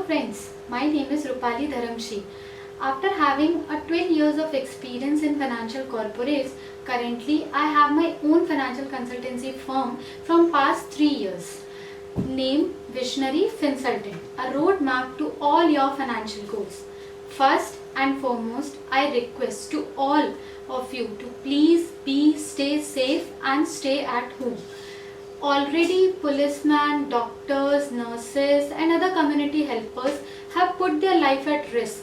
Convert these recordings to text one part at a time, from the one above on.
friends, my name is Rupali Dharamshi. After having a 12 years of experience in financial corporates, currently I have my own financial consultancy firm from past 3 years. Name Visionary Finsultant, a roadmap to all your financial goals. First and foremost, I request to all of you to please stay safe and stay at home. Already policemen, doctors, nurses and other community helpers have put their life at risk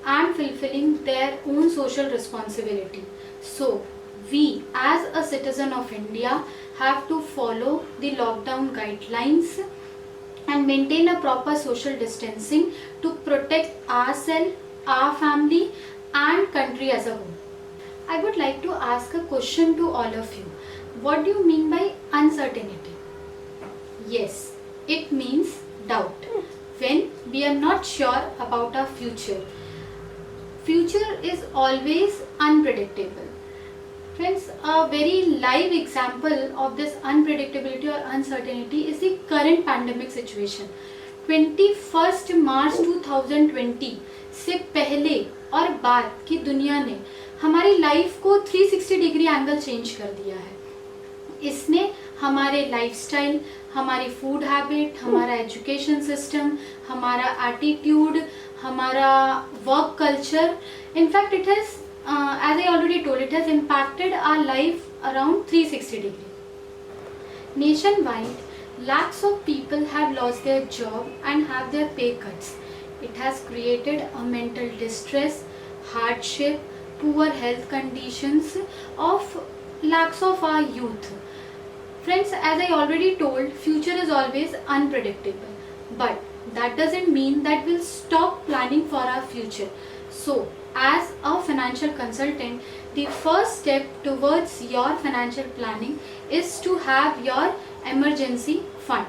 and fulfilling their own social responsibility. So we as a citizen of India have to follow the lockdown guidelines and maintain a proper social distancing to protect ourselves, our family and country as a whole. I would like to ask a question to all of you. What do you mean by uncertainty? Yes, it means doubt. When we are not sure about our future. Future is always unpredictable. Friends, a very live example of this unpredictability or uncertainty is the current pandemic situation. 21st मार्च 2020 से पहले और बाद की दुनिया ने हमारी life को 360 degree angle change कर दिया है. इसने हमारे लाइफस्टाइल, हमारी फूड हैबिट, हमारा एजुकेशन सिस्टम, हमारा एटीट्यूड, हमारा work culture, in fact it has as I already told, it has impacted our life around 360 degree. Nationwide, lakhs of people have lost their job and have their pay cuts. It has created a mental distress, hardship, poor health conditions of lakhs of our youth. Friends, as I already told, future is always unpredictable. But that doesn't mean that we'll stop planning for our future. So, as a financial consultant, the first step towards your financial planning is to have your emergency fund.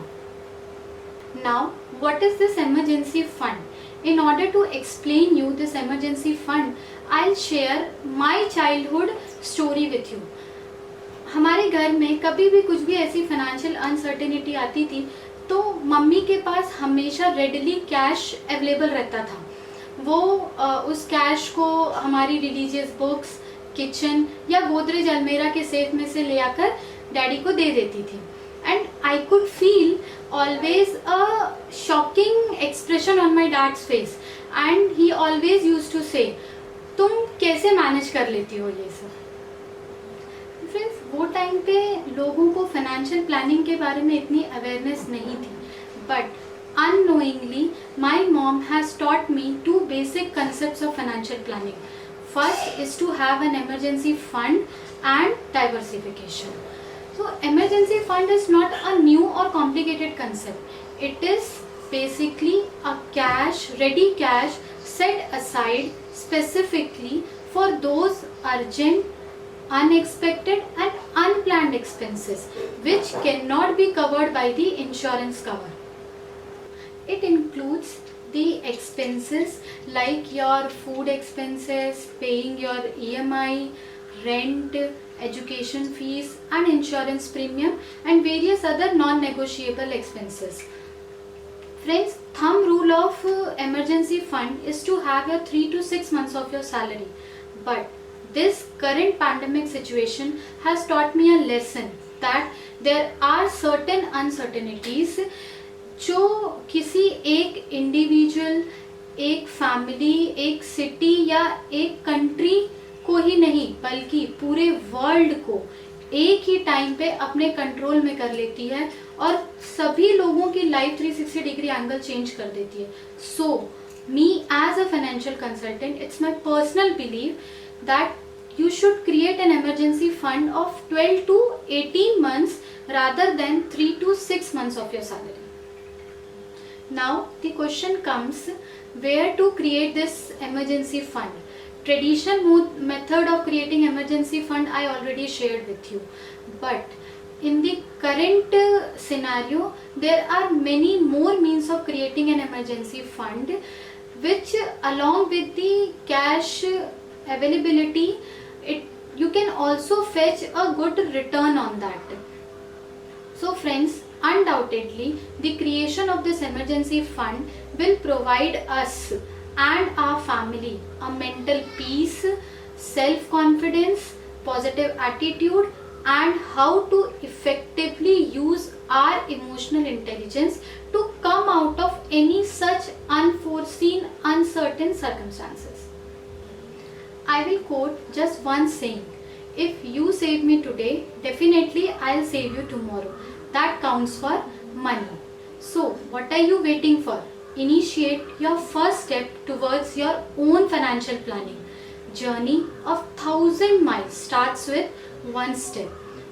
Now, what is this emergency fund? In order to explain you this emergency fund, I'll share my childhood story with you. हमारे घर में कभी भी कुछ भी ऐसी financial uncertainty आती थी तो मम्मी के पास हमेशा रेडली कैश अवेलेबल रहता था. वो उस कैश को हमारी रिलीजियस बुक्स, किचन या गोदरेज अलमेरा के सेफ में से ले आकर डैडी को दे देती थी. And I could feel always a shocking expression on my dad's face and he always used to say, तुम कैसे मैनेज कर लेती हो ये सब. फ्रेंड्स, वो टाइम पे लोगों को फाइनेंशियल प्लानिंग के बारे में इतनी अवेयरनेस नहीं थी. But unknowingly, my mom has taught me two basic concepts of financial planning. First is to have an emergency fund and diversification. So emergency fund is not a new or complicated concept. It is basically a ready cash set aside specifically for those urgent, unexpected and unplanned expenses which cannot be covered by the insurance cover. It includes the expenses like your food expenses, paying your EMI, rent, education fees and insurance premium and various other non-negotiable expenses. Friends, thumb rule of emergency fund is to have your 3 to 6 months of your salary. But this current pandemic situation has taught me a lesson that there are certain uncertainties जो किसी एक individual, एक family, एक city या एक country को ही नहीं बल्कि पूरे वर्ल्ड को एक ही टाइम पे अपने कंट्रोल में कर लेती है और सभी लोगों की लाइफ 360 डिग्री एंगल चेंज कर देती है. So me as a financial consultant, it's my personal believe that you should create an emergency fund of 12 to 18 months rather than 3 to 6 months of your salary. Now the question comes, where to create this emergency fund? Traditional method of creating emergency fund I already shared with you, but in the current scenario there are many more means of creating an emergency fund which along with the cash availability, you can also fetch a good return on that. So friends, undoubtedly, the creation of this emergency fund will provide us and our family a mental peace, self-confidence, positive attitude, and how to effectively use our emotional intelligence to come out of any such unforeseen, uncertain circumstances. I will quote just one saying: if you save me today, definitely I'll save you tomorrow. That counts for money. So, what are you waiting for? Initiate your first step towards your own financial planning. Journey of 1,000 miles starts with one step.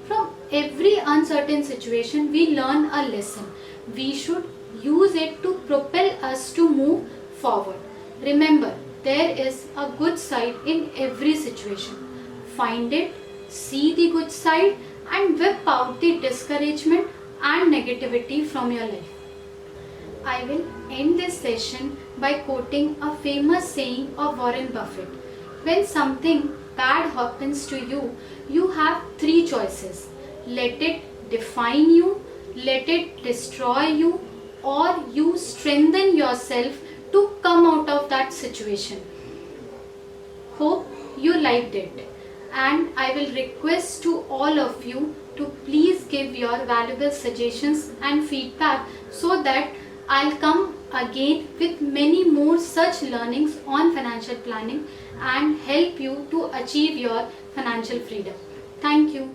From every uncertain situation, we learn a lesson. We should use it to propel us to move forward. Remember, there is a good side in every situation. Find it, see the good side, and whip out the discouragement and negativity from your life. I will end this session by quoting a famous saying of Warren Buffett. When something bad happens to you, you have three choices. Let it define you, let it destroy you, or you strengthen yourself to come out of that situation. Hope you liked it, and I will request to all of you to please give your valuable suggestions and feedback so that I'll come again with many more such learnings on financial planning and help you to achieve your financial freedom. Thank you.